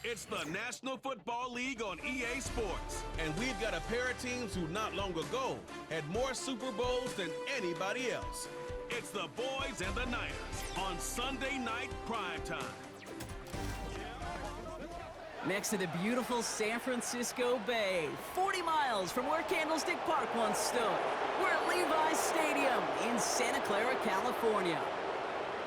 It's the National Football League on EA Sports. And we've got a pair of teams who not long ago had more Super Bowls than anybody else. It's the Boys and the Niners on Sunday night primetime. Next to the beautiful San Francisco Bay, 40 miles from where Candlestick Park once stood. We're at Levi's Stadium in Santa Clara, California.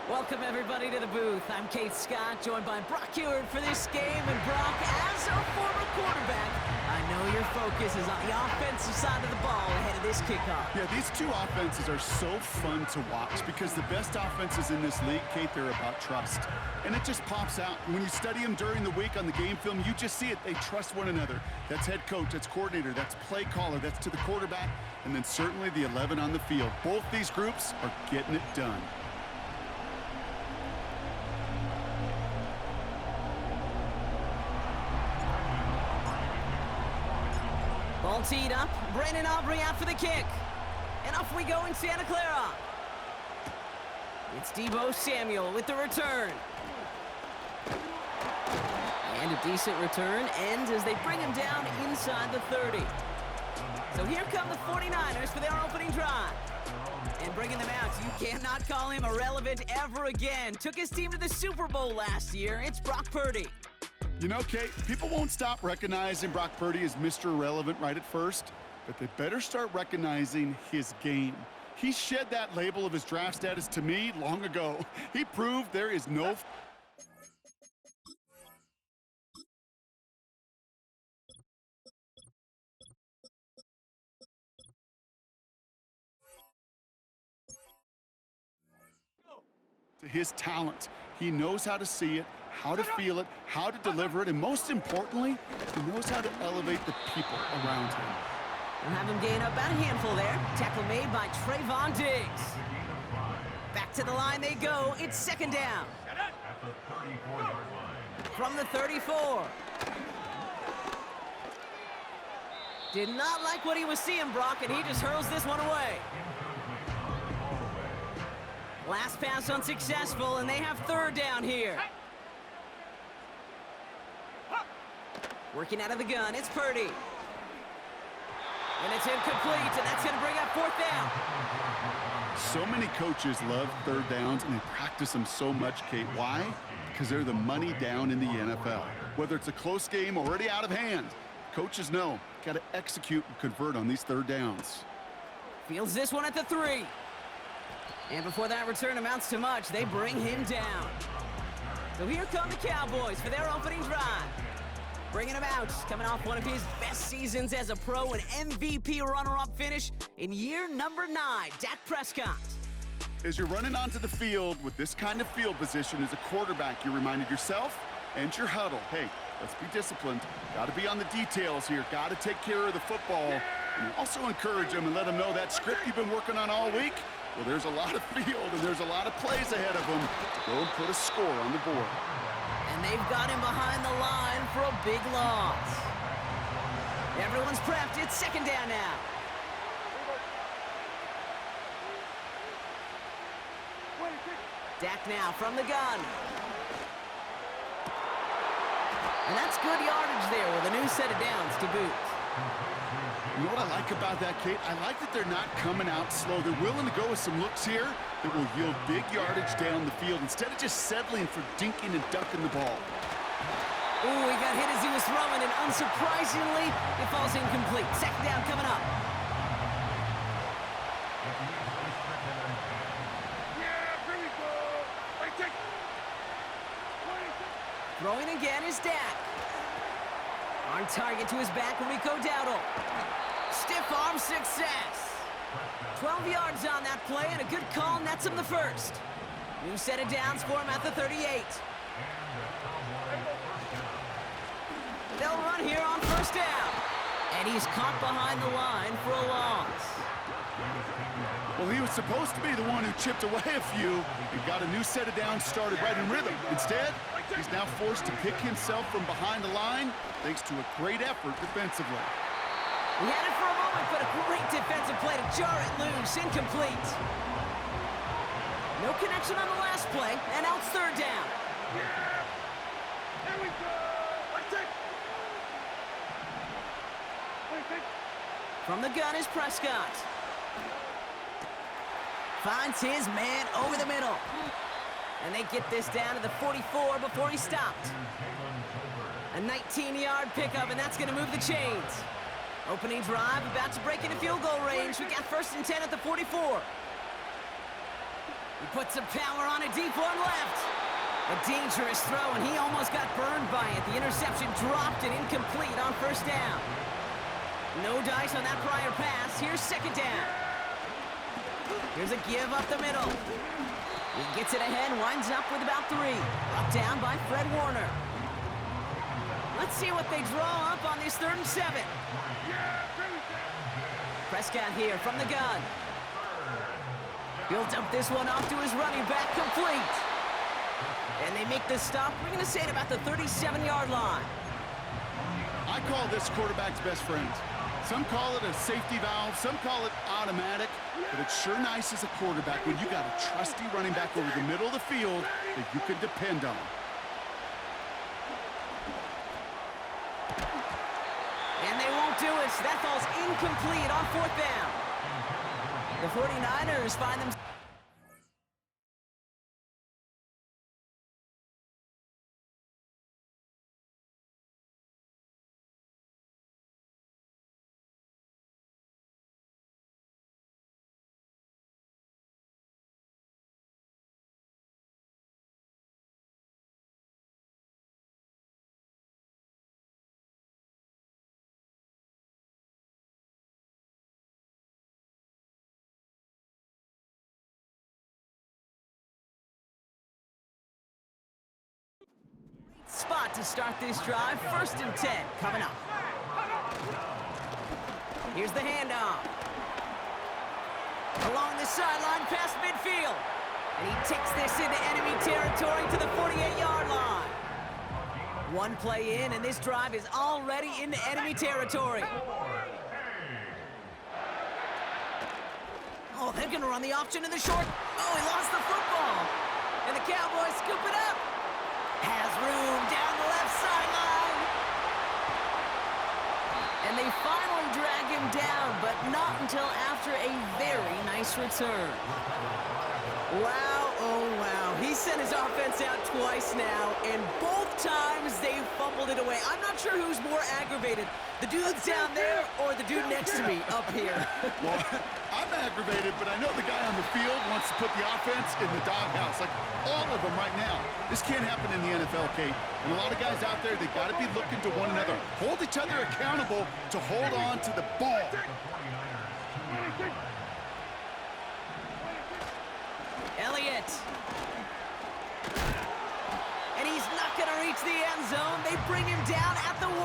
Welcome, everybody, to the booth. I'm Keith Scott, joined by Brock Hewitt for this game. And Brock, as a former quarterback, I know your focus is on the offensive side of the ball ahead of this kickoff. Yeah, these two offenses are so fun to watch because the best offenses in this league, Kate, they're about trust. And it just pops out. When you study them during the week on the game film, you just see it. They trust one another. That's head coach, that's coordinator, that's play caller, that's to the quarterback, and then certainly the 11 on the field. Both these groups are getting it done. Ball teed up. Brandon Aubrey out for the kick. And off we go in Santa Clara. It's Deebo Samuel with the return. And a decent return ends as they bring him down inside the 30. So here come the 49ers for their opening drive. And bringing them out, you cannot call him irrelevant ever again. Took his team to the Super Bowl last year. It's Brock Purdy. You know, Kate, people won't stop recognizing Brock Purdy as Mr. Irrelevant right at first, but they better start recognizing his game. He shed that label of his draft status to me long ago. He proved there is no... to his talent. He knows how to see it, how to feel it, how to deliver it, and most importantly, he knows how to elevate the people around him. We'll have him gain up about a handful there. Tackle made by Trayvon Diggs. Back to the line they go. It's second down. From the 34. Did not like what he was seeing, Brock, and he just hurls this one away. Last pass unsuccessful, and they have third down here. Working out of the gun, it's Purdy. And it's incomplete, and that's going to bring up fourth down. So many coaches love third downs, and they practice them so much, Kate. Why? Because they're the money down in the NFL. Whether it's a close game already out of hand, coaches know, got to execute and convert on these third downs. Fields this one at the 3. And before that return amounts to much, they bring him down. So here come the Cowboys for their opening drive. Bringing him out, coming off one of his best seasons as a pro, an MVP runner-up finish in year number 9, Dak Prescott. As you're running onto the field with this kind of field position as a quarterback, you reminded yourself and your huddle, hey, let's be disciplined. Got to be on the details here. Got to take care of the football. And also encourage them and let them know that script you've been working on all week, well, there's a lot of field and there's a lot of plays ahead of them to go and put a score on the board. And they've got him behind the line for a big loss. Everyone's prepped. It's second down now. Dak now from the gun. And that's good yardage there with a new set of downs to boot. You know what I like about that, Kate? I like that they're not coming out slow. They're willing to go with some looks here that will yield big yardage down the field instead of just settling for dinking and ducking the ball. Ooh, he got hit as he was throwing, and unsurprisingly, it falls incomplete. Second down coming up. Throwing again is Dak. On target to his back, Rico Dowdle. Stiff arm success. 12 yards on that play, and a good call nets him the first. New set of downs for him at the 38. They'll run here on first down. And he's caught behind the line for a loss. Well, he was supposed to be the one who chipped away a few and got a new set of downs started right in rhythm. Instead, he's now forced to pick himself from behind the line thanks to a great effort defensively. He had it for a moment, but a great defensive play to jar it loose. Incomplete. No connection on the last play, and now it's third down. Here we go! From the gun is Prescott. Finds his man over the middle. And they get this down to the 44 before he stopped. A 19-yard pickup, and that's going to move the chains. Opening drive, about to break into field goal range. We got 1st and 10 at the 44. He puts some power on a deep one left. A dangerous throw, and he almost got burned by it. The interception dropped and incomplete on 1st down. No dice on that prior pass. Here's 2nd down. Here's a give up the middle. He gets it ahead, winds up with about 3. Brought down by Fred Warner. Let's see what they draw up on this 3rd and 7. Prescott here from the gun. He'll dump this one off to his running back, complete. And they make the stop. We're going to say it about the 37-yard line. I call this quarterback's best friend. Some call it a safety valve, some call it automatic, but it's sure nice as a quarterback when you got a trusty running back over the middle of the field that you can depend on. And they won't do it. That falls incomplete on 4th down. The 49ers find themselves. Spot to start this drive. 1st and 10 coming up. Here's the handoff. Along the sideline past midfield. And he takes this into enemy territory to the 48-yard line. One play in, and this drive is already into enemy territory. Oh, they're going to run the option in the short. Oh, he lost the football. And the Cowboys scoop it up. Has room down the left sideline. And they finally drag him down, but not until after a very nice return. Wow, oh wow. He sent his offense out twice now, and both times they fumbled it away. I'm not sure who's more aggravated, the dudes down there or the dude next to me up here. Well, I'm aggravated, but I know the guy on the field wants to put the offense in the doghouse, like all of them right now. This can't happen in the NFL, Kate. And a lot of guys out there, they got to be looking to one another. Hold each other accountable to hold on to the ball. Elliott. And he's not going to reach the end zone. They bring him down at the 1.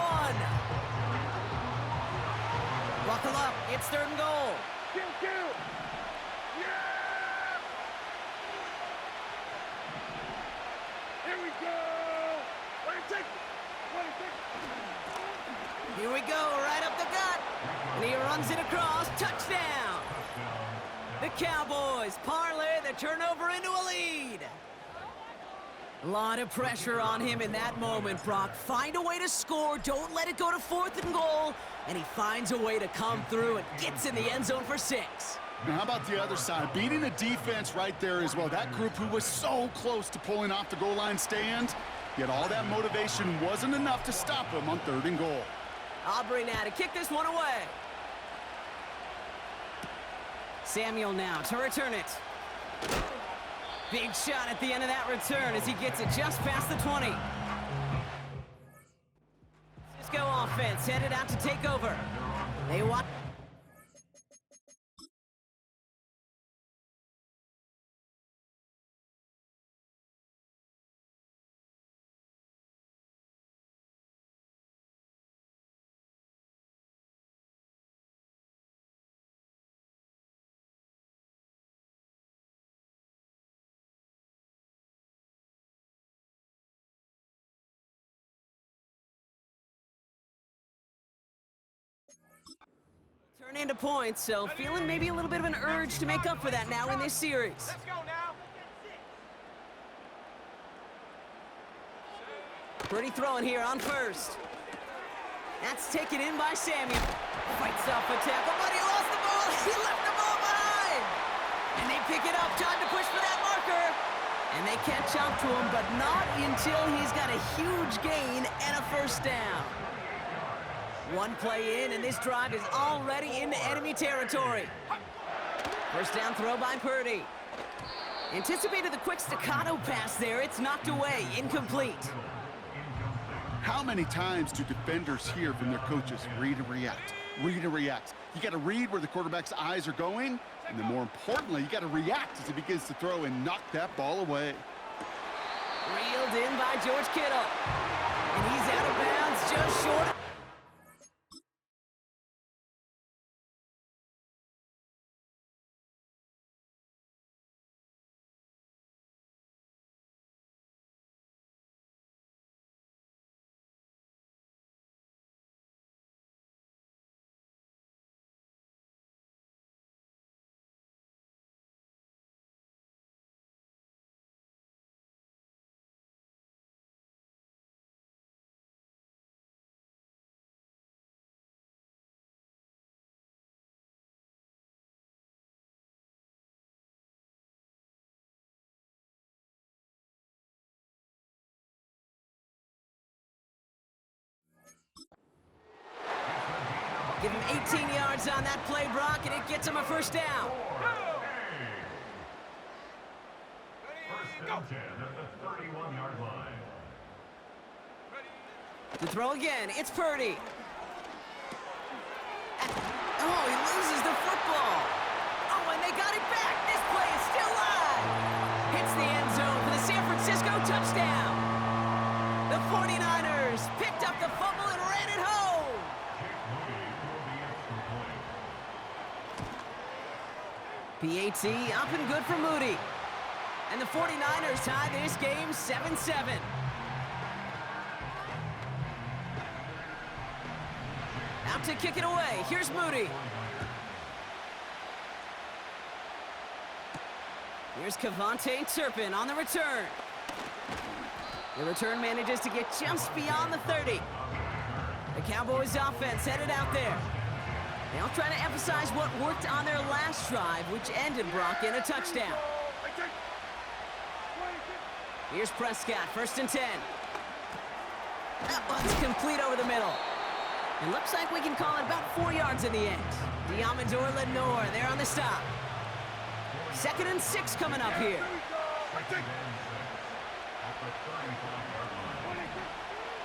Buckle up. It's 3rd and goal. Here we go, right up the gut. And he runs it across. Touchdown. The Cowboys parlay the turnover into a lead. A lot of pressure on him in that moment, Brock. Find a way to score. Don't let it go to 4th and goal. And he finds a way to come through and gets in the end zone for 6. Now, how about the other side? Beating the defense right there as well. That group who was so close to pulling off the goal line stand, yet all that motivation wasn't enough to stop him on 3rd and goal. Aubrey now to kick this one away. Samuel now to return it. Big shot at the end of that return as he gets it just past the 20. Cisco offense headed out to take over. They watch. Turn into points, so feeling maybe a little bit of an urge to make up for that now in this series. Let's go now. Pretty throwing here on 1st. That's taken in by Samuel. Fights off a tackle, but he lost the ball. He left the ball behind. And they pick it up. Time to push for that marker. And they catch up to him, but not until he's got a huge gain and a first down. One play in, and this drive is already into enemy territory. First down throw by Purdy. Anticipated the quick staccato pass there. It's knocked away, incomplete. How many times do defenders hear from their coaches, read and react, read and react? You got to read where the quarterback's eyes are going, and then more importantly, you got to react as he begins to throw and knock that ball away. Reeled in by George Kittle. And he's out of bounds just short of... Give him 18 yards on that play, Brock, and it gets him a first down. First and 10 at the 31-yard line. To throw again, it's Purdy. Oh, he loses the football. Oh, and they got it back. This play is still live. Hits the end zone for the San Francisco touchdown. The 49ers picked up the fumble and ran it home. PAT up and good for Moody. And the 49ers tie this game 7-7. Out to kick it away. Here's Moody. Here's Kevontae Turpin on the return. The return manages to get just beyond the 30. The Cowboys offense headed out there. They'll try to emphasize what worked on their last drive, which ended, Brock, in a touchdown. Here's Prescott, first and 10. That one's complete over the middle. It looks like we can call it about 4 yards in the end. Diamador Lenore there on the stop. 2nd and 6 coming up here.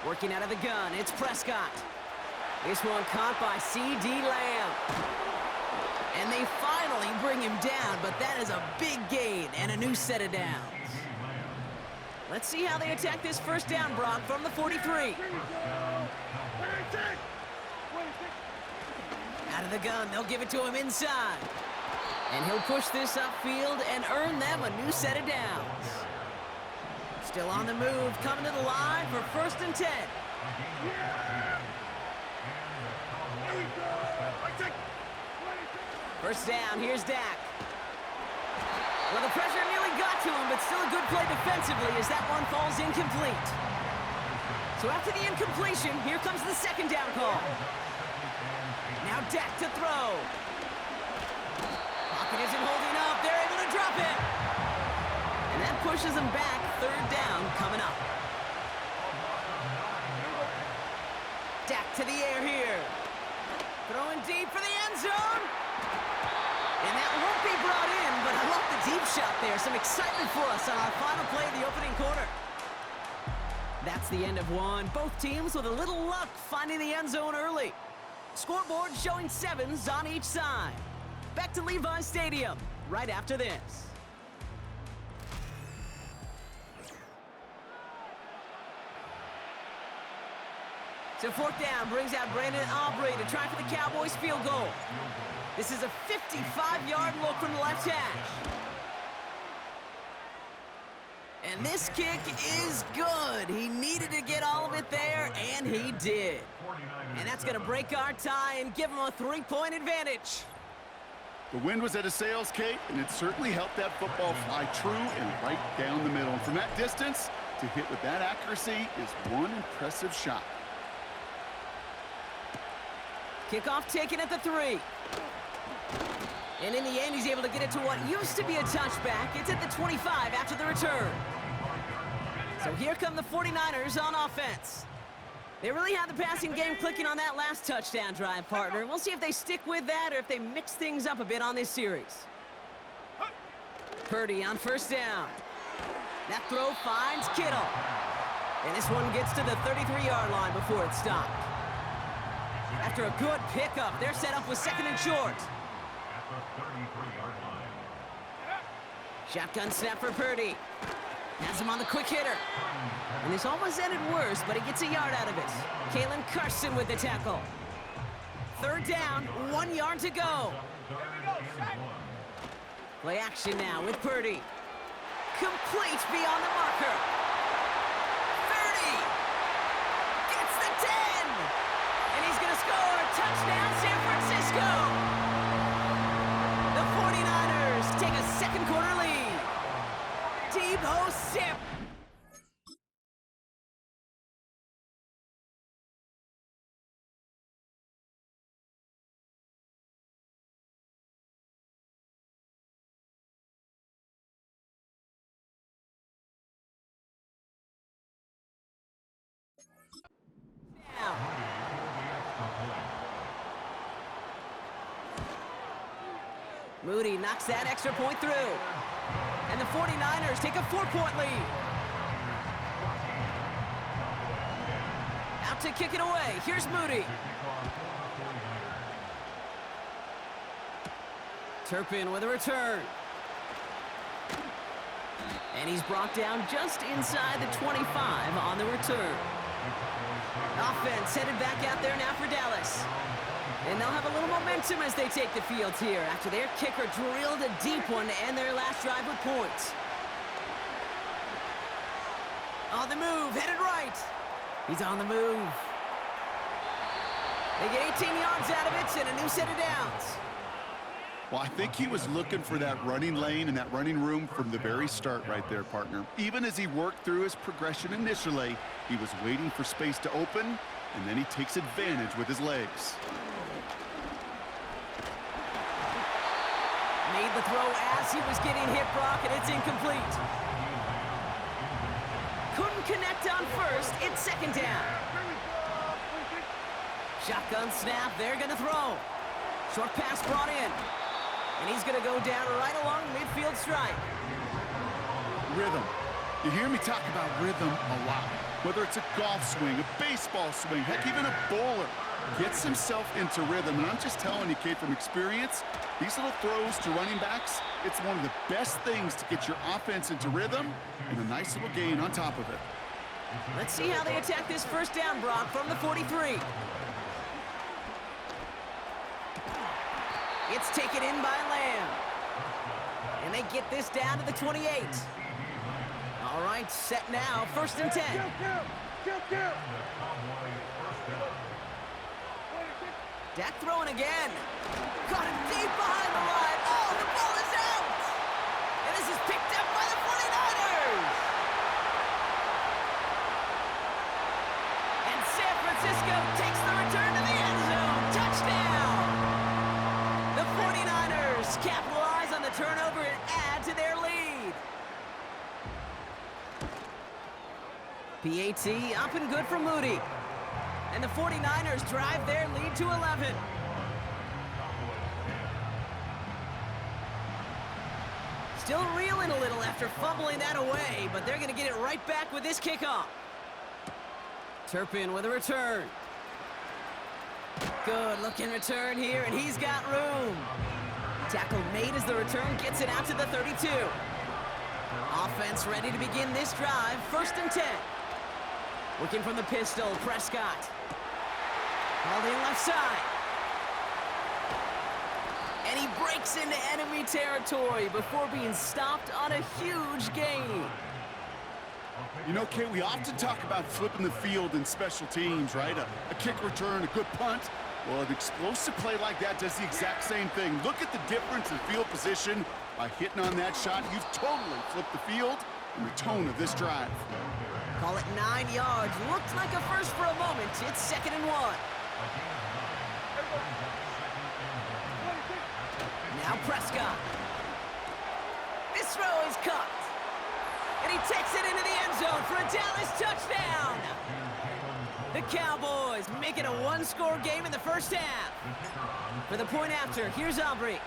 Working out of the gun, it's Prescott. This one caught by C.D. Lamb. And they finally bring him down, but that is a big gain and a new set of downs. Let's see how they attack this first down, Brock, from the 43. Out of the gun, they'll give it to him inside. And he'll push this upfield and earn them a new set of downs. Still on the move, coming to the line for 1st and 10. First down, here's Dak. Well, the pressure nearly got to him, but still a good play defensively as that one falls incomplete. So after the incompletion, here comes the 2nd down call. Now Dak to throw. Pocket isn't holding up. They're able to drop it. And that pushes them back. 3rd down coming up. Dak to the air here. Throwing deep for the end zone. And that won't be brought in, but I love the deep shot there. Some excitement for us on our final play of the opening quarter. That's the end of one. Both teams with a little luck finding the end zone early. Scoreboard showing 7s on each side. Back to Levi Stadium right after this. So 4th down brings out Brandon Aubrey to try for the Cowboys field goal. This is a 55-yard look from the left hash. And this kick is good. He needed to get all of it there, and he did. And that's going to break our tie and give him a 3-point advantage. The wind was at a sails, Kate, and it certainly helped that football fly true and right down the middle. And from that distance, to hit with that accuracy is one impressive shot. Kickoff taken at the 3. And in the end, he's able to get it to what used to be a touchback. It's at the 25 after the return. So here come the 49ers on offense. They really had the passing game clicking on that last touchdown drive, partner. We'll see if they stick with that or if they mix things up a bit on this series. Purdy on first down. That throw finds Kittle. And this one gets to the 33-yard line before it's stopped. After a good pickup, they're set up with second and short. At the 33-yard line. Shotgun snap for Purdy. Has him on the quick hitter. And this almost ended worse, but he gets a yard out of it. Kalen Carson with the tackle. Third down, 1 yard to go. Play action now with Purdy. Complete beyond the marker. 30. Gets the 10. And he's going to score. Touchdown, San Francisco. The 49ers take a second quarter lead. Debo Samuel. Moody knocks that extra point through. And the 49ers take a 4-point lead. Out to kick it away. Here's Moody. Turpin with a return. And he's brought down just inside the 25 on the return. Offense headed back out there now for Dallas. And they'll have a little momentum as they take the field here after their kicker drilled a deep one to end their last drive with points. On the move, headed right. He's on the move. They get 18 yards out of it and a new set of downs. Well, I think he was looking for that running lane and that running room from the very start right there, partner. Even as he worked through his progression initially, he was waiting for space to open, and then he takes advantage with his legs. Made the throw as he was getting hit, Brock, and it's incomplete. Couldn't connect on first. It's second down. Shotgun snap. They're going to throw. Short pass brought in. And he's going to go down right along midfield stripe. Rhythm. You hear me talk about rhythm a lot. Whether it's a golf swing, a baseball swing, heck, even a bowler gets himself into rhythm. And I'm just telling you, kid, from experience, these little throws to running backs, it's one of the best things to get your offense into rhythm and a nice little gain on top of it. Let's see how they attack this first down, Brock, from the 43. It's taken in by Lamb. And they get this down to the 28. All right, set now, first and 10. Dak throwing again. Caught it deep behind the line. Oh, the ball is out! And this is picked up by the 49ers! And San Francisco takes the return to the end zone. Touchdown! The 49ers capitalize on the turnover and add to their lead. PAT up and good for Moody. And the 49ers drive their lead to 11. Still reeling a little after fumbling that away, but they're going to get it right back with this kickoff. Turpin with a return. Good looking return here, and he's got room. Tackle made as the return gets it out to the 32. Offense ready to begin this drive, first and 10. Working from the pistol, Prescott. Called in left side. And he breaks into enemy territory before being stopped on a huge gain. You know, Kate, we often talk about flipping the field in special teams, right? A kick return, a good punt. Well, an explosive play like that does the exact same thing. Look at the difference in field position. By hitting on that shot, you've totally flipped the field and the tone of this drive. Call it 9 yards. Looked like a first for a moment. It's second and 1. Now Prescott. This throw is caught. And he takes it into the end zone for a Dallas touchdown. The Cowboys make it a one-score game in the first half. For the point after, here's Aubrey.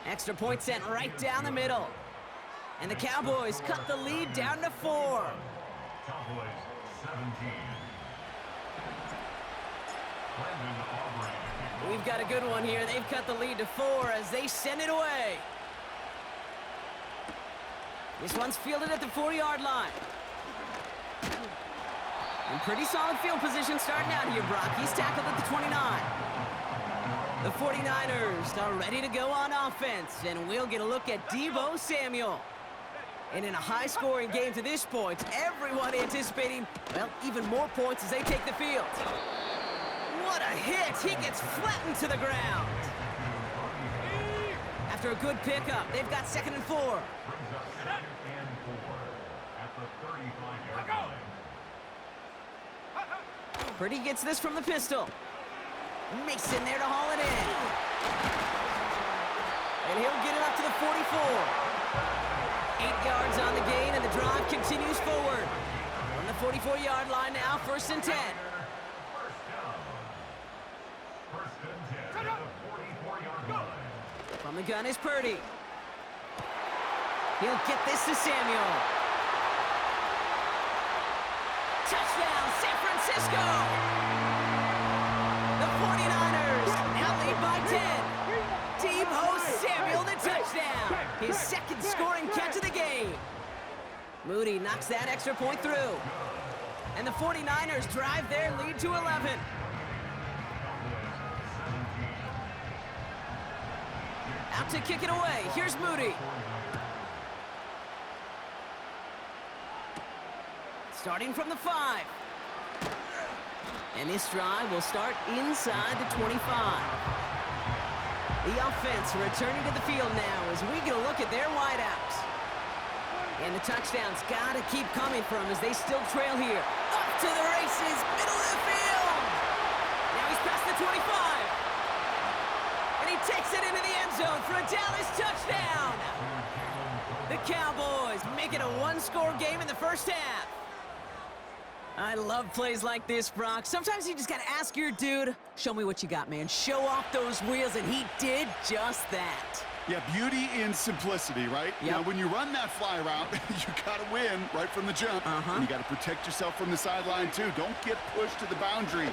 Extra point sent right down the middle. And the Cowboys cut the lead down to 4. Cowboys 17. We've got a good one here. They've cut the lead to 4 as they send it away. This one's fielded at the 4-yard line. And pretty solid field position starting out here, Brock. He's tackled at the 29. The 49ers are ready to go on offense, and we'll get a look at Deebo Samuel. And in a high-scoring game to this point, everyone anticipating, well, even more points as they take the field. What a hit! He gets flattened to the ground. After a good pickup, they've got 2nd and 4. Brings up 2nd and 4 at the 35-yard line. Purdy gets this from the pistol. Mason there to haul it in. And he'll get it up to the 44. 8 yards on the gain, and the drive continues forward. From the 44-yard line now, 1st and 10. First and 10 at the 44-yard line. From the gun is Purdy. He'll get this to Samuel. Touchdown, San Francisco! The 49ers now lead by 10. Deebo Samuel, the touchdown. His 2nd scoring catch of the game. Moody knocks that extra point through. And the 49ers drive their lead to 11. Out to kick it away. Here's Moody. Starting from the 5. And this drive will start inside the 25. The offense returning to the field now as we get a look at their wideouts. And the touchdown's got to keep coming from as they still trail here. Up to the races, middle of the field. Now he's past the 25. And he takes it into the end zone for a Dallas touchdown. The Cowboys make it a one-score game in the first half. I love plays like this, Brock. Sometimes you just got to ask your dude, show me what you got, man. Show off those wheels, and he did just that. Yeah, beauty in simplicity, right? Yep. Now, when you run that fly route, you got to win right from the jump. And you got to protect yourself from the sideline, too. Don't get pushed to the boundary.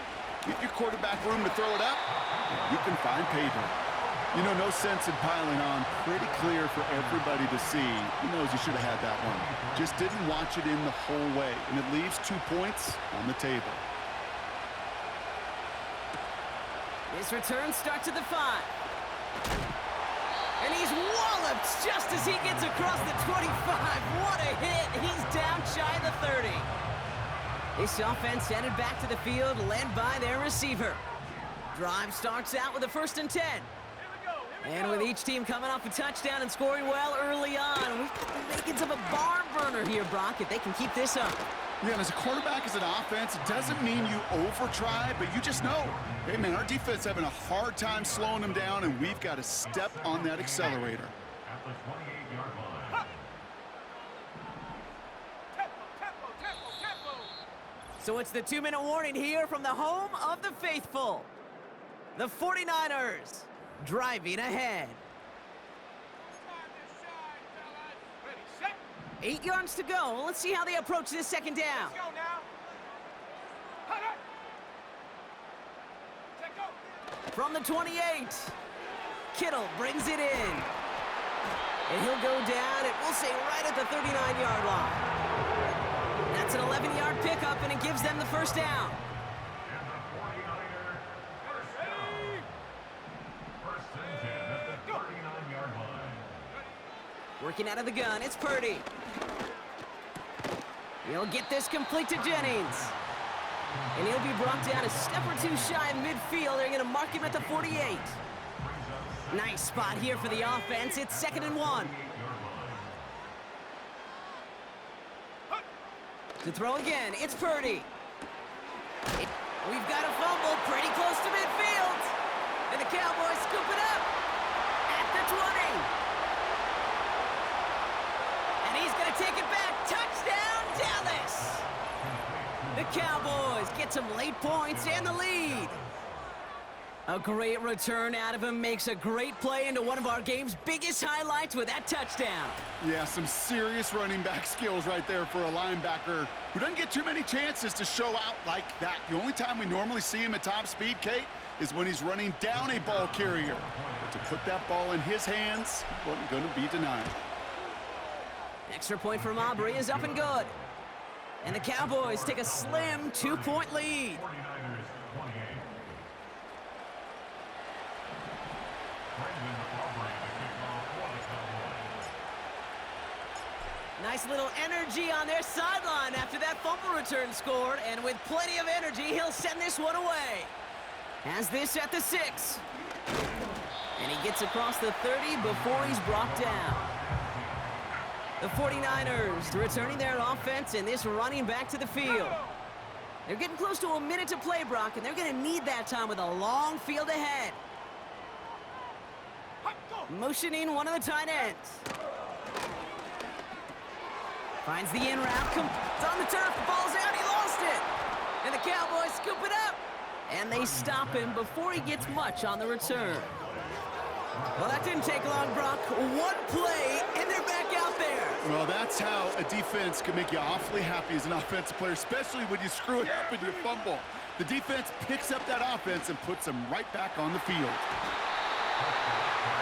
Give your quarterback room to throw it up. You can find pay dirt. You know, no sense in piling on. Pretty clear for everybody to see. He knows he should have had that one. Just didn't watch it in the whole way. And it leaves 2 points on the table. His return starts at the 5. And he's walloped just as he gets across the 25. What a hit. He's down shy of the 30. This offense headed back to the field, led by their receiver. Drive starts out with a 1st and 10. And with each team coming off a touchdown and scoring well early on, we've got the makings of a barn burner here, Brock, if they can keep this up. Yeah, and as a quarterback, as an offense, it doesn't mean you over-try, but you just know, hey, man, our defense having a hard time slowing them down, and we've got to step on that accelerator. At the 28-yard line. So it's the 2-minute warning here from the home of the faithful. The 49ers driving ahead. 8 yards to go. Let's see how they approach this 2nd down. From the 28, Kittle brings it in. And he'll go down, and we'll say right at the 39-yard line. That's an 11-yard pickup, and it gives them the 1st down. And the 49ers first down. 1st and 10 at the 39-yard line. Working out of the gun, it's Purdy. He'll get this complete to Jennings. And he'll be brought down a step or 2 shy of midfield. They're going to mark him at the 48. Nice spot here for the offense. It's 2nd and 1. To throw again, it's Purdy. We've got a fumble pretty close to midfield. And the Cowboys scoop it up at the 20. And he's going to take it back. Touchdown, Dallas! The Cowboys get some late points and the lead. A great return out of him makes a great play into one of our game's biggest highlights with that touchdown. Yeah, some serious running back skills right there for a linebacker who doesn't get too many chances to show out like that. The only time we normally see him at top speed, Kate, is when he's running down a ball carrier. But to put that ball in his hands wasn't going to be denied. Extra point from Aubrey is up and good. And the Cowboys take a slim 2-point lead. 49ers 28. Brandon Aubrey, the kickoff for the Cowboys. Nice little energy on their sideline after that fumble return scored. And with plenty of energy, he'll send this one away. Has this at the 6. And he gets across the 30 before he's brought down. The 49ers returning their offense and this running back to the field. They're getting close to a minute to play, Brock, and they're going to need that time with a long field ahead. Motioning one of the tight ends. Finds the in route. It's on the turf. The ball's out. He lost it. And the Cowboys scoop it up. And they stop him before he gets much on the return. Well, that didn't take long, Brock. One play, and they're back out there. Well, that's how a defense can make you awfully happy as an offensive player, especially when you screw it up and you fumble. The defense picks up that offense and puts them right back on the field.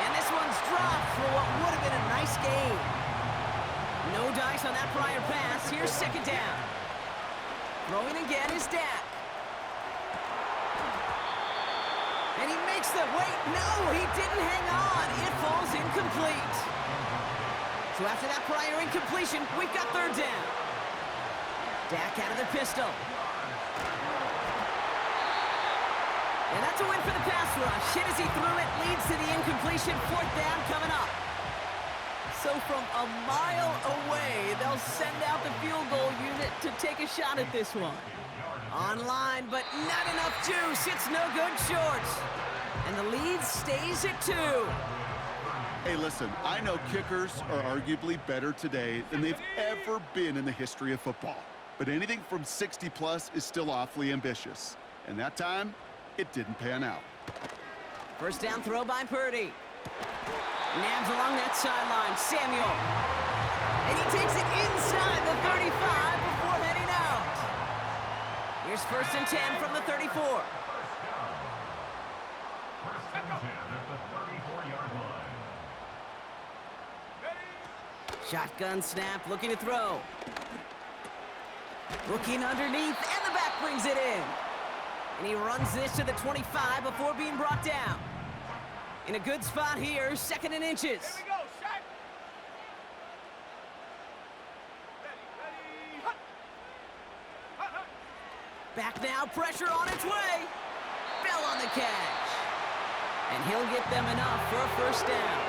And this one's dropped for what would have been a nice game. No dice on that prior pass. Here's second down. Throwing again is Dak. And he makes the wait. No, he didn't hang on. It falls incomplete. So after that prior incompletion, we've got third down. Dak out of the pistol. And that's a win for the pass rush. Hit as he threw it, leads to the incompletion. Fourth down coming up. So from a mile away, they'll send out the field goal unit to take a shot at this one. Online, but not enough juice. It's no good short. And the lead stays at 2. Hey, listen, I know kickers are arguably better today than they've ever been in the history of football. But anything from 60-plus is still awfully ambitious. And that time, it didn't pan out. First down throw by Purdy. Nabs along that sideline. Samuel. And he takes it inside the 35 before heading out. Here's first and 10 from the 34. First and 10 at the 34-yard line. Shotgun snap, looking to throw. Looking underneath, and the back brings it in. And he runs this to the 25 before being brought down. In a good spot here, second and inches. Here we go, Shaq. Ready. Hut. Hut, hut. Back now, pressure on its way. Bell on the catch. And he'll get them enough for a first down.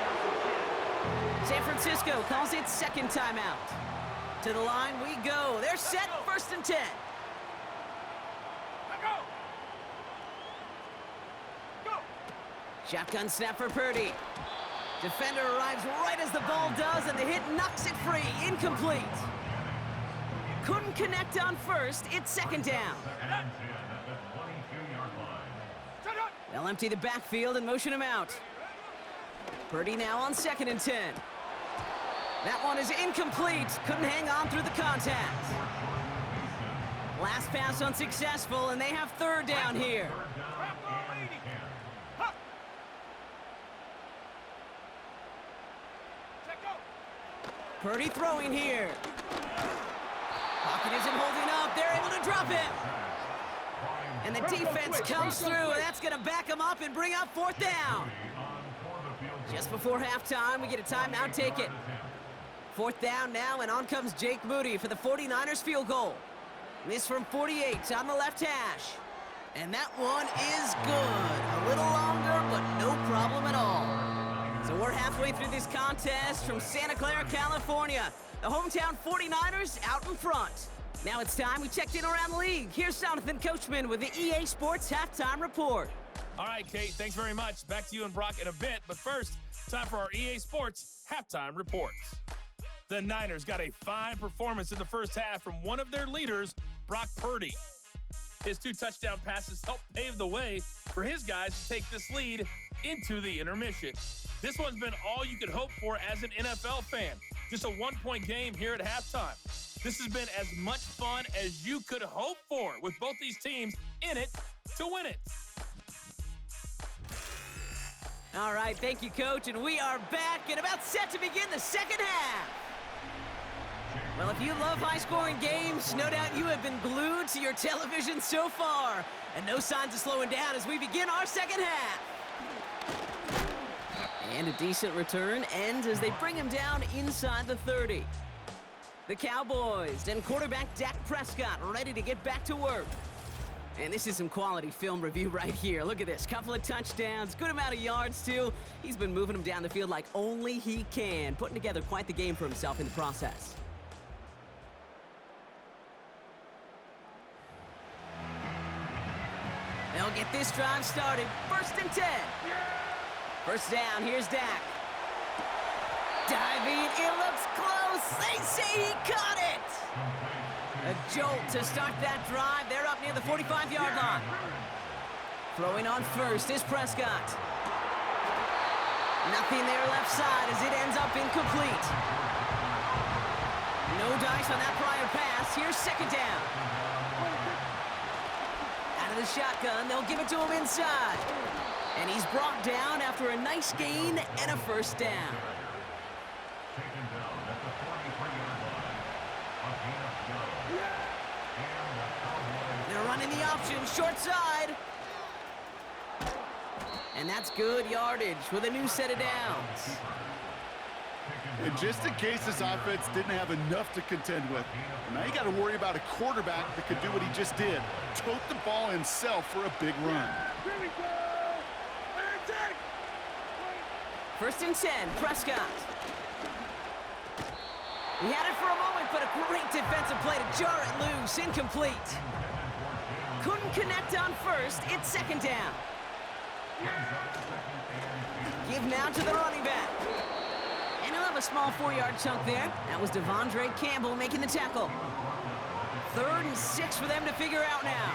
San Francisco calls it second timeout. To the line we go. They're set, first and 10. Let go. Go. Shotgun snap for Purdy. Defender arrives right as the ball does, and the hit knocks it free. Incomplete. Couldn't connect on first. It's second down. Second and 10 at the 22-yard line. Shut up. They'll empty the backfield and motion him out. Purdy now on second and 10. That one is incomplete. Couldn't hang on through the contact. Last pass unsuccessful, and they have third down here. Trap ball waiting. Hut. Check go. Purdy throwing here. Pocket isn't holding up. They're able to drop him. And the defense comes through, and that's going to back them up and bring up fourth down. Just before halftime, we get a timeout. Take it. Fourth down now, and on comes Jake Moody for the 49ers field goal. This from 48 on the left hash. And that one is good. A little longer, but no problem at all. So we're halfway through this contest from Santa Clara, California. The hometown 49ers out in front. Now it's time we checked in around the league. Here's Jonathan Coachman with the EA Sports Halftime Report. All right, Kate, thanks very much. Back to you and Brock in a bit. But first, time for our EA Sports Halftime Reports. The Niners got a fine performance in the first half from one of their leaders, Brock Purdy. His 2 touchdown passes helped pave the way for his guys to take this lead into the intermission. This one's been all you could hope for as an NFL fan. Just a 1-point game here at halftime. This has been as much fun as you could hope for, with both these teams in it to win it. All right, thank you, Coach, and we are back and about set to begin the second half. Well, if you love high-scoring games, no doubt you have been glued to your television so far, and no signs of slowing down as we begin our second half. And a decent return ends as they bring him down inside the 30. The Cowboys and quarterback Dak Prescott ready to get back to work. And this is some quality film review right here. Look at this. Couple of touchdowns, good amount of yards, too. He's been moving them down the field like only he can, putting together quite the game for himself in the process. They'll get this drive started. 1st and 10. First down, here's Dak. Diving, it looks close. They say he caught it. A jolt to start that drive. They're up near the 45-yard line. Throwing on first is Prescott. Nothing there left side as it ends up incomplete. No dice on that prior pass. Here's 2nd down. Out of the shotgun, they'll give it to him inside. And he's brought down after a nice gain and a 1st down. Taken down at the 43-yard line. A gain of 12. And the Cowboys. They're running the option, short side. And that's good yardage with a new set of downs. And just in case this offense didn't have enough to contend with, now you got to worry about a quarterback that could do what he just did. Tote the ball himself for a big run. Here we go. 1st and 10, Prescott. He had it for a moment, but a great defensive play to jar it loose. Incomplete. Couldn't connect on first. It's 2nd down. Give now to the running back. And he'll have a small 4-yard chunk there. That was Devondre Campbell making the tackle. 3rd and 6 for them to figure out now.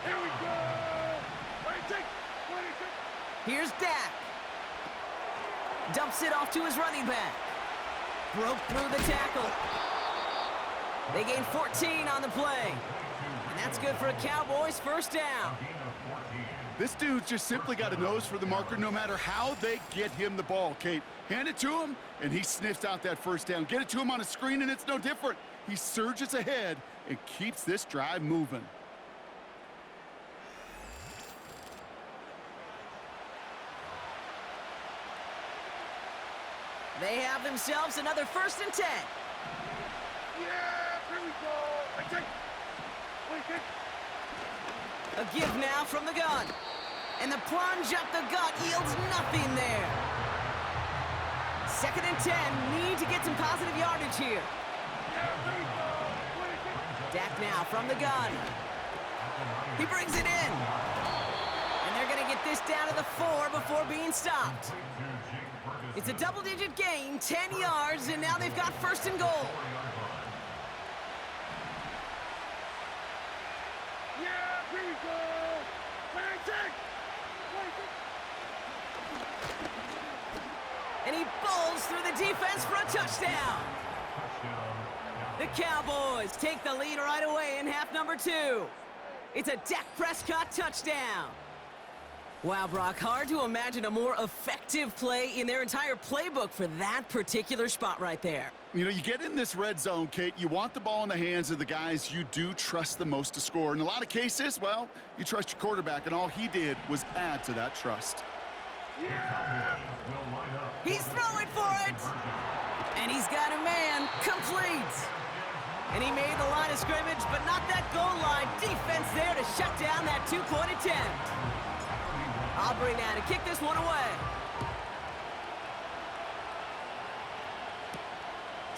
Here we go. 26. Here's Dak. Dumps it off to his running back. Broke through the tackle. They gain 14 on the play. And that's good for a Cowboys 1st down. This dude's just simply got a nose for the marker no matter how they get him the ball, Kate. Hand it to him, and he sniffs out that 1st down. Get it to him on a screen, and it's no different. He surges ahead and keeps this drive moving. They have themselves another 1st and 10. Yeah, here we go. 26. A give now from the gun. And the plunge up the gut yields nothing there. 2nd and 10. Need to get some positive yardage here. Dak now from the gun. He brings it in. And they're going to get this down to the 4 before being stopped. It's a double-digit gain, 10 yards, and now they've got 1st and goal. Yeah, here we go. 26. And he bowls through the defense for a touchdown. The Cowboys take the lead right away in half number 2. It's a Dak Prescott touchdown. Wow, Brock, hard to imagine a more effective play in their entire playbook for that particular spot right there. You know, you get in this red zone, Kate, you want the ball in the hands of the guys you do trust the most to score. In a lot of cases, well, you trust your quarterback, and all he did was add to that trust. He's throwing for it! And he's got a man complete! And he made the line of scrimmage, but not that goal line. Defense there to shut down that 2-point attempt. Aubrey now to kick this one away.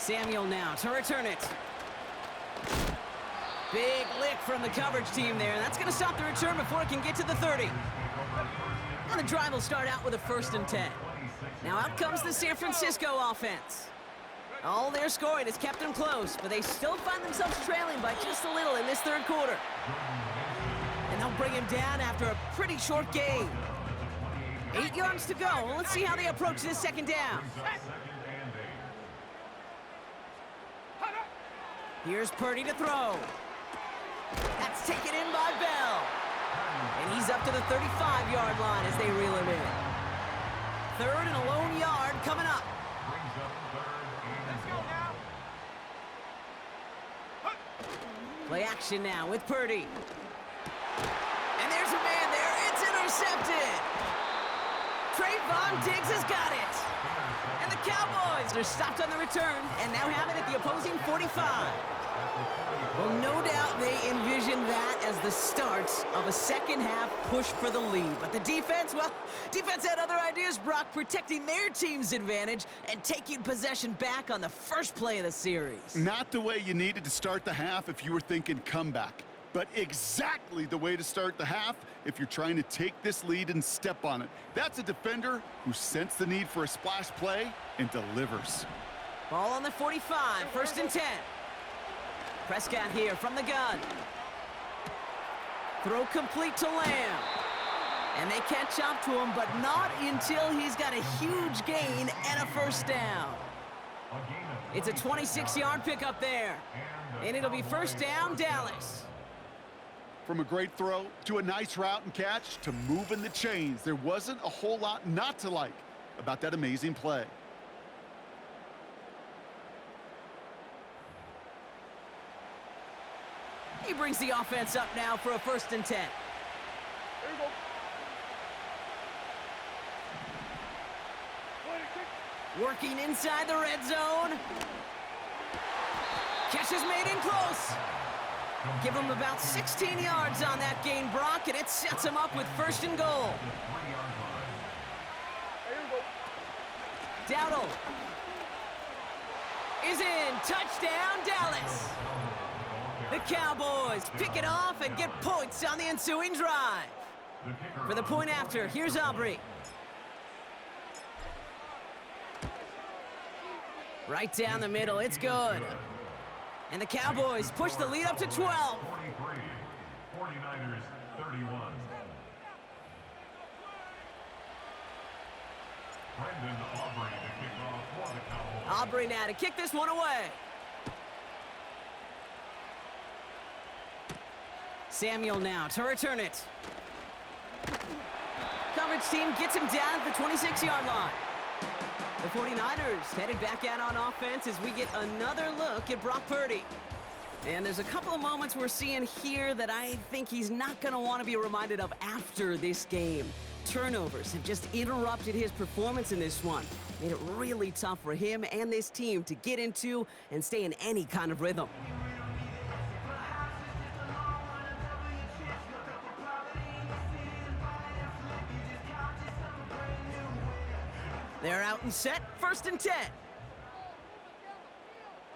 Samuel now to return it. Big lick from the coverage team there. That's going to stop the return before it can get to the 30. And the drive will start out with a 1st and 10. Now out comes the San Francisco offense. All their scoring has kept them close, but they still find themselves trailing by just a little in this 3rd quarter. And they'll bring him down after a pretty short game. 8 yards to go. Let's see how they approach this 2nd down. Here's Purdy to throw. That's taken in by Bell. And he's up to the 35-yard line as they reel him in. 3rd and a lone yard coming up. Play action now with Purdy. And there's a man there. It's intercepted. Trayvon Diggs has got it. And the Cowboys are stopped on the return and now have it at the opposing 45. Well, no doubt they envisioned that as the start of a 2nd half push for the lead. But the defense, well, defense had other ideas, Brock, protecting their team's advantage and taking possession back on the first play of the series. Not the way you needed to start the half if you were thinking comeback, but exactly the way to start the half if you're trying to take this lead and step on it. That's a defender who sensed the need for a splash play and delivers. Ball on the 45, 1st and 10. Prescott here from the gun. Throw complete to Lamb. And they catch up to him, but not until he's got a huge gain and a 1st down. It's a 26-yard pickup there. And it'll be 1st down, Dallas. From a great throw to a nice route and catch to moving the chains, there wasn't a whole lot not to like about that amazing play. He brings the offense up now for a 1st and 10. There you go. Working inside the red zone. Catch is made in close. Give him about 16 yards on that gain, Brock, and it sets him up with 1st and goal. Dowdle is in. Touchdown, Dallas. The Cowboys pick it off and get points on the ensuing drive. For the point after, here's Aubrey. Right down the middle, it's good. And the Cowboys push the lead up to 12. 49ers 31. Brendan Aubrey to kick off for the Cowboys. Aubrey now to kick this one away. Samuel now to return it. Coverage team gets him down at the 26-yard line. The 49ers headed back out on offense as we get another look at Brock Purdy. And there's a couple of moments we're seeing here that I think he's not going to want to be reminded of after this game. Turnovers have just interrupted his performance in this one. Made it really tough for him and this team to get into and stay in any kind of rhythm. They're out and set, 1st and 10.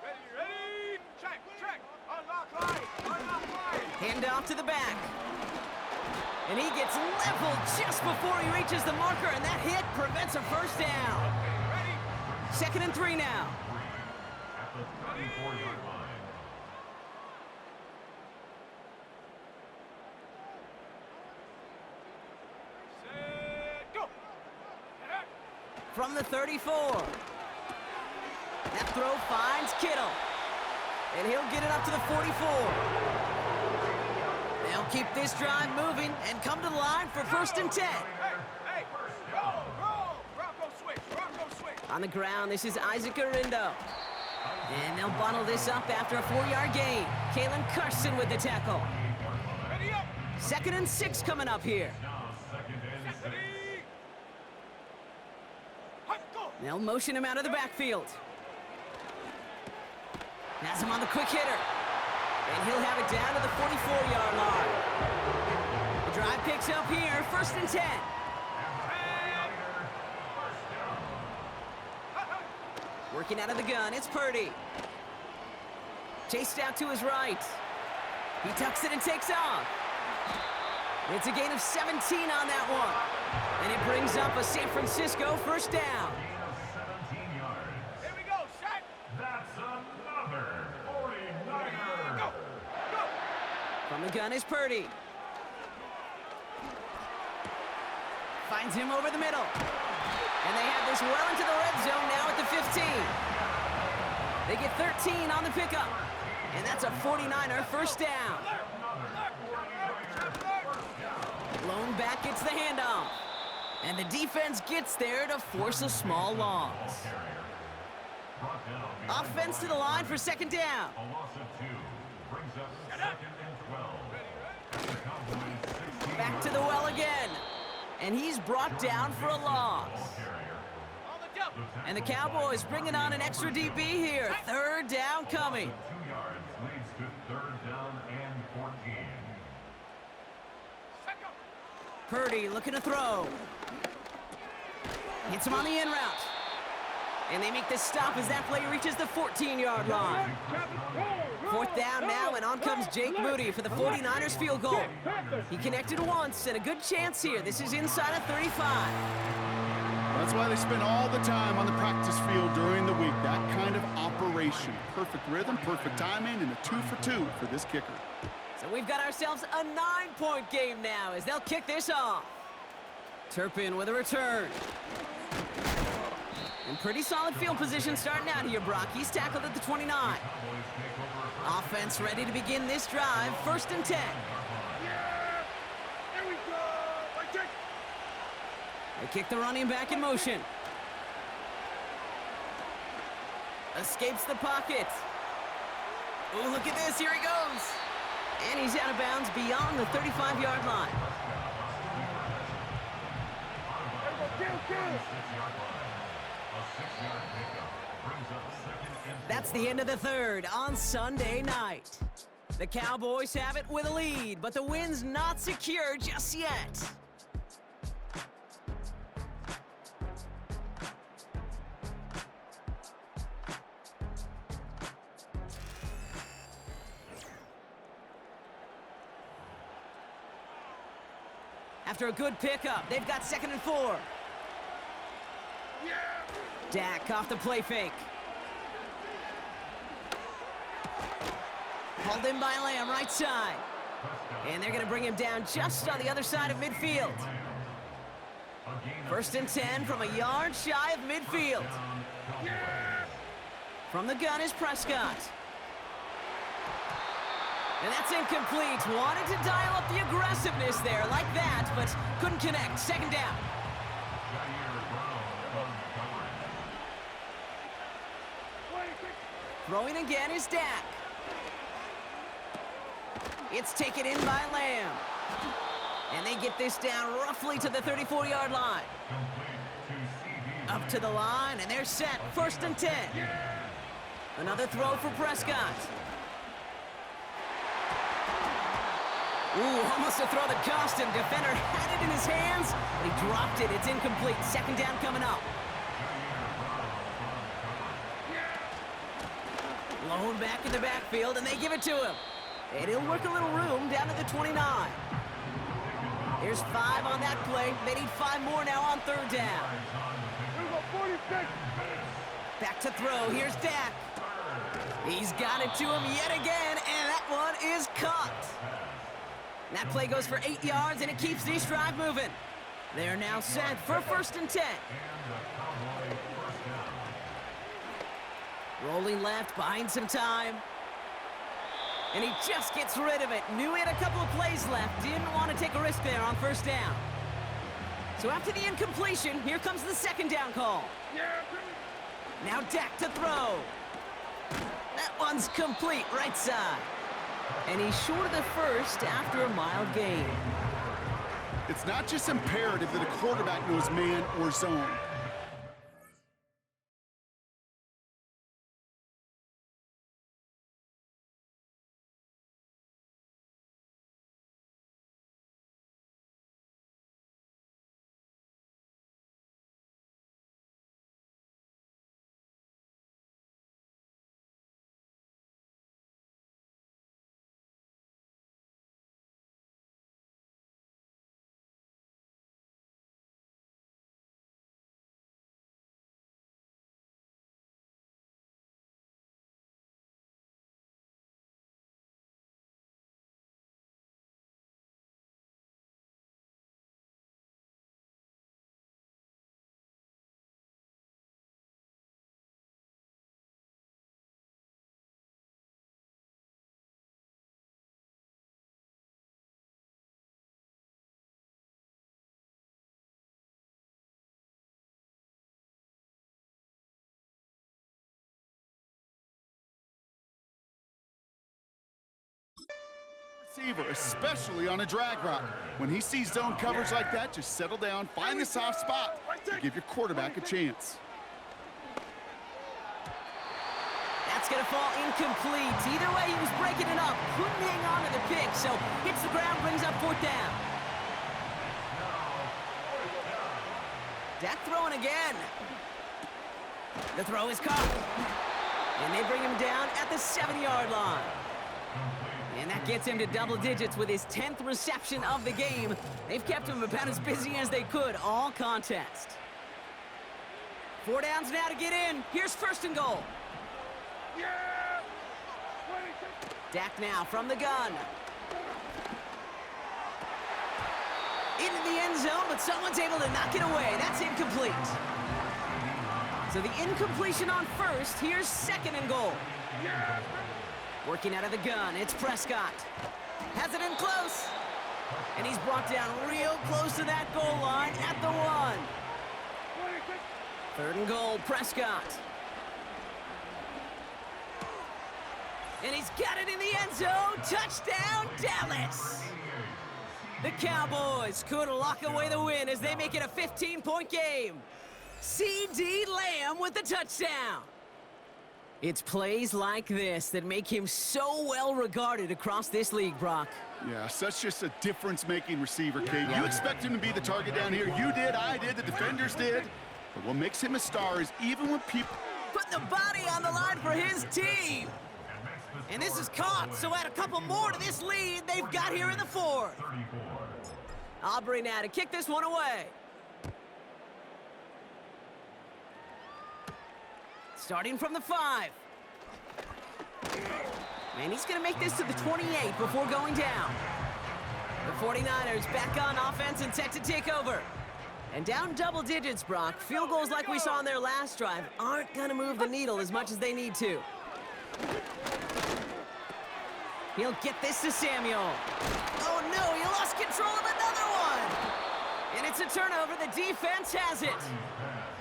Ready, check, unlock line. Hand off to the back. And he gets leveled just before he reaches the marker, and that hit prevents a 1st down. Ready, 2nd and 3 now. At the 34-yard line. set, go. From the 34. That throw finds Kittle. And he'll get it up to the 44. They'll keep this drive moving and come to the line for 1st and 10. Hey, roll, Bronco switch. On the ground, this is Isaac Arindo. And they'll bundle this up after a 4-yard gain. Kalen Carson with the tackle. Ready up. 2nd and 6 coming up here. Ready. Go. They'll motion him out of the backfield. Has him on the quick hitter. And he'll have it down to the 44-yard line. The drive picks up here, 1st and 10. Working out of the gun, it's Purdy. Chased out to his right. He tucks it and takes off. It's a gain of 17 on that one. And it brings up a San Francisco first down. Gain of 17 yards. Here we go, shot. That's another 49er. Go. Go. From the gun is Purdy. Finds him over the middle. And they have this well into the red zone now at the 15. They get 13 on the pickup. And that's a 49er first down. Blown back gets the handoff. And the defense gets there to force a small loss. Offense to the line for second down. A loss of 2 brings up second and 12. The Cowboys 16. Back to the well again. And he's brought down for a loss. On the jump. And the Cowboys bringing on an extra DB here. Third down coming. 2 yards leads to third down and 14. Second. Purdy looking to throw. Hits him on the in route. And they make the stop as that play reaches the 14-yard line. Fourth down now, and on comes Jake Moody for the 49ers field goal. He connected once, and a good chance here. This is inside of 35. That's why they spend all the time on the practice field during the week. That kind of operation. Perfect rhythm, perfect timing, and a 2 for 2 for this kicker. So we've got ourselves a 9-point game now as they'll kick this off. Turpin with a return. And pretty solid field position starting out here, Brock. He's tackled at the 29. Offense ready to begin this drive. First and 10. Yeah. Here we go. Right check. They kick the running back in motion. Escapes the pocket. Oh, look at this. Here he goes. And he's out of bounds beyond the 35-yard line. There we go. Kill. That's the end of the third on Sunday night. The Cowboys have it with a lead, but the win's not secure just yet. After a good pickup, they've got 2nd and 4. Yeah. Dak off the play fake. Hauled in by Lamb, right side. And they're going to bring him down just on the other side of midfield. First and 10 from a yard shy of midfield. From the gun is Prescott. And that's incomplete. Wanted to dial up the aggressiveness there like that, but couldn't connect. Second down. Throwing again is Dak. It's taken in by Lamb. And they get this down roughly to the 34-yard line. Up to the line, and they're set. First and 10. Another throw for Prescott. Ooh, almost a throw that cost him. Defender had it in his hands, but he dropped it. It's incomplete. Second down coming up. Blown back in the backfield, and they give it to him. And he'll work a little room down to the 29. There's 5 on that play. They need 5 more now on third down. Here we go. 46. Back to throw. Here's Dak. He's got it to him yet again, and that one is caught. That play goes for 8 yards, and it keeps this drive moving. They're now set for first and 10. Rolling left, buying some time. And he just gets rid of it. Knew he had a couple of plays left. Didn't want to take a risk there on first down. So after the incompletion, here comes the second down call. Now Dak to throw. That one's complete, right side. And he's short of the first after a mild gain. It's not just imperative that a quarterback knows man or zone. receiver, especially on a drag route. When he sees zone coverage like that, just settle down, find the soft spot, and give your quarterback a chance. That's going to fall incomplete. Either way, he was breaking it up. Couldn't hang on to the pick, so hits the ground, brings up 4th down. Dak throwing again. The throw is caught. And they bring him down at the 7-yard line. And that gets him to double digits with his 10th reception of the game. They've kept him about as busy as they could all contest. 4 downs now to get in. Here's 1st and goal. Dak now from the gun. Into the end zone, but someone's able to knock it away. That's incomplete. So the incompletion on 1st. Here's 2nd and goal. Working out of the gun, it's Prescott. Has it in close. And he's brought down real close to that goal line at the 1. 3rd and goal, Prescott. And he's got it in the end zone. Touchdown, Dallas. The Cowboys could lock away the win as they make it a 15-point game. C.D. Lamb with the touchdown. It's plays like this that make him so well regarded across this league, Brock. Yeah, such just a difference-making receiver, Kate. You expect him to be the target down here. You did, I did, the defenders did. But what makes him a star is even when people... Put the body on the line for his team. And this is caught, so add a couple more to this lead they've got here in the 4th. Aubrey now to kick this one away. Starting from the 5. And he's going to make this to the 28 before going down. The 49ers back on offense and set to take over. And down double digits, Brock. Field goals like we saw on their last drive aren't going to move the needle as much as they need to. He'll get this to Samuel. Oh no, he lost control of another one. And it's a turnover. The defense has it.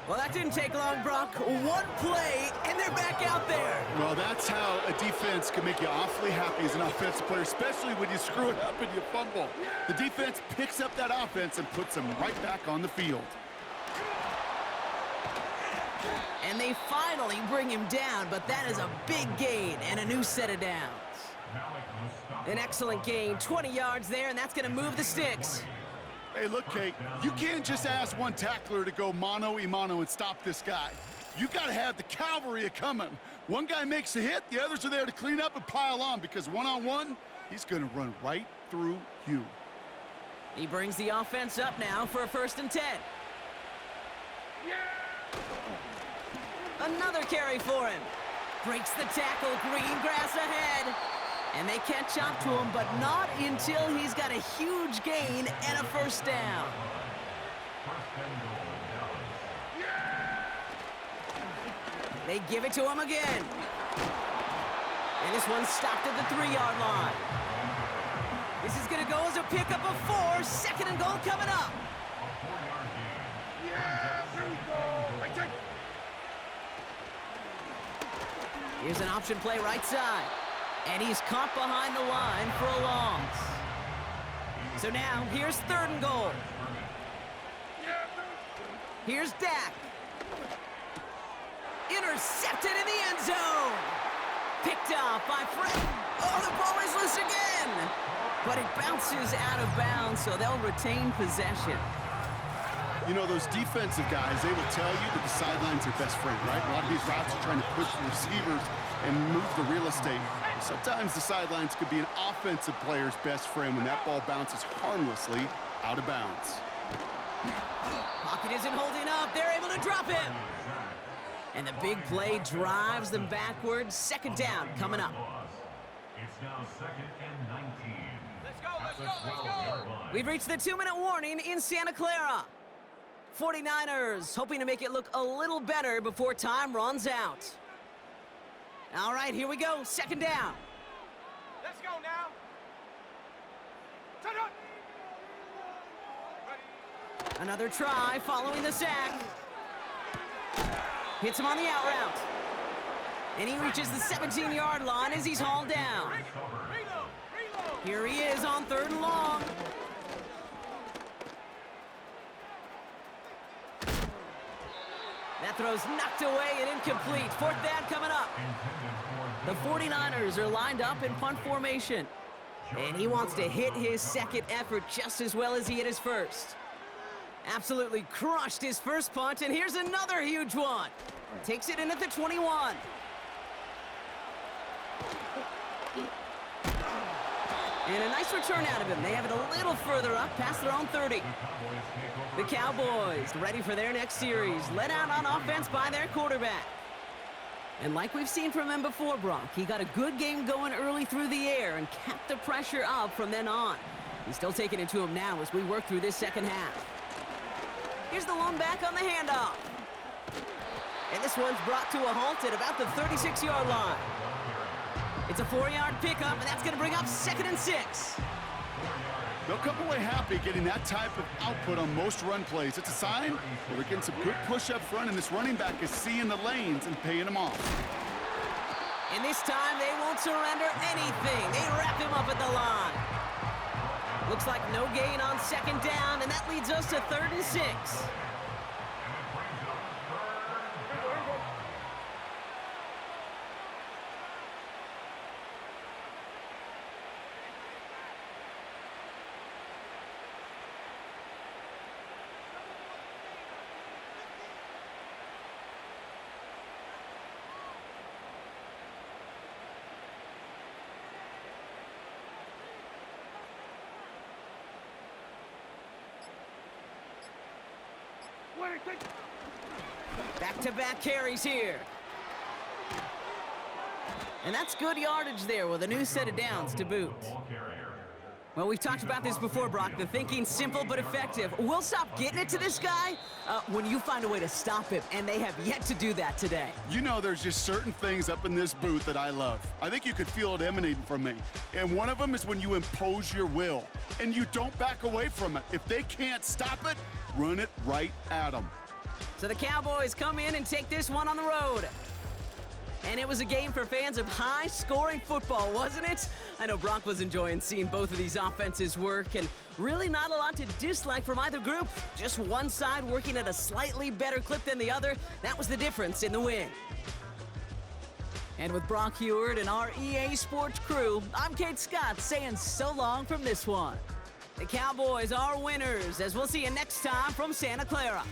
Well, that didn't take long, Brock. One play, and they're back out there. Well, that's how a defense can make you awfully happy as an offensive player, especially when you screw it up and you fumble. The defense picks up that offense and puts them right back on the field. And they finally bring him down, but that is a big gain and a new set of downs. An excellent gain, 20 yards there, and that's going to move the sticks. Hey, look, Kate, you can't just ask one tackler to go mano-a-mano and stop this guy. You got to have the cavalry coming. One guy makes a hit, the others are there to clean up and pile on, because one-on-one, he's going to run right through you. He brings the offense up now for a 1st and 10. Another carry for him. Breaks the tackle, green grass ahead. And they catch up to him, but not until he's got a huge gain and a 1st down. They give it to him again. And this one's stopped at the 3-yard line. This is going to go as a pickup of 4. 2nd and goal coming up. Here's an option play right side. And he's caught behind the line for a loss. So now, here's 3rd and goal. Here's Dak. Intercepted in the end zone. Picked off by Fred. Oh, the ball is loose again. But it bounces out of bounds, so they'll retain possession. You know, those defensive guys, they will tell you that the sidelines are best friend, right? A lot of these routes are trying to push the receivers and move the real estate. Sometimes the sidelines could be an offensive player's best friend when that ball bounces harmlessly out of bounds. Pocket isn't holding up. They're able to drop him. And the big play drives them backwards. 2nd down coming up. It's now 2nd and 19. Let's go. We've reached the 2-minute warning in Santa Clara. 49ers hoping to make it look a little better before time runs out. All right, here we go. 2nd down. Let's go now. Turn up. Another try following the sack. Hits him on the out route. And he reaches the 17-yard line as he's hauled down. Here he is on 3rd and long. That throw's knocked away and incomplete. 4th down coming up. The 49ers are lined up in punt formation. And he wants to hit his second effort just as well as he hit his first. Absolutely crushed his first punt, and here's another huge one. Takes it in at the 21. And a nice return out of him. They have it a little further up past their own 30. The Cowboys ready for their next series, led out on offense by their quarterback. And like we've seen from him before, Brock, he got a good game going early through the air and kept the pressure up from then on. He's still taking it to him now as we work through this second half. Here's the lone back on the handoff. And this one's brought to a halt at about the 36-yard line. It's a 4-yard pickup, and that's going to bring up 2nd and 6. They'll come away happy getting that type of output on most run plays. It's a sign that we're getting some good push up front, and this running back is seeing the lanes and paying them off. And this time, they won't surrender anything. They wrap him up at the line. Looks like no gain on 2nd down, and that leads us to 3rd and 6. Back-to-back carries here. And that's good yardage there with a new set of downs to boot. Well, we've talked about this before, Brock. The thinking's simple but effective. We'll stop getting it to this guy when you find a way to stop him, and they have yet to do that today. You know, there's just certain things up in this booth that I love. I think you could feel it emanating from me. And one of them is when you impose your will, and you don't back away from it. If they can't stop it, run it right at them. So the Cowboys come in and take this one on the road. And it was a game for fans of high-scoring football, wasn't it? I know Brock was enjoying seeing both of these offenses work, and really not a lot to dislike from either group. Just one side working at a slightly better clip than the other. That was the difference in the win. And with Brock Heward and our EA Sports crew, I'm Kate Scott saying so long from this one. The Cowboys are winners, as we'll see you next time from Santa Clara.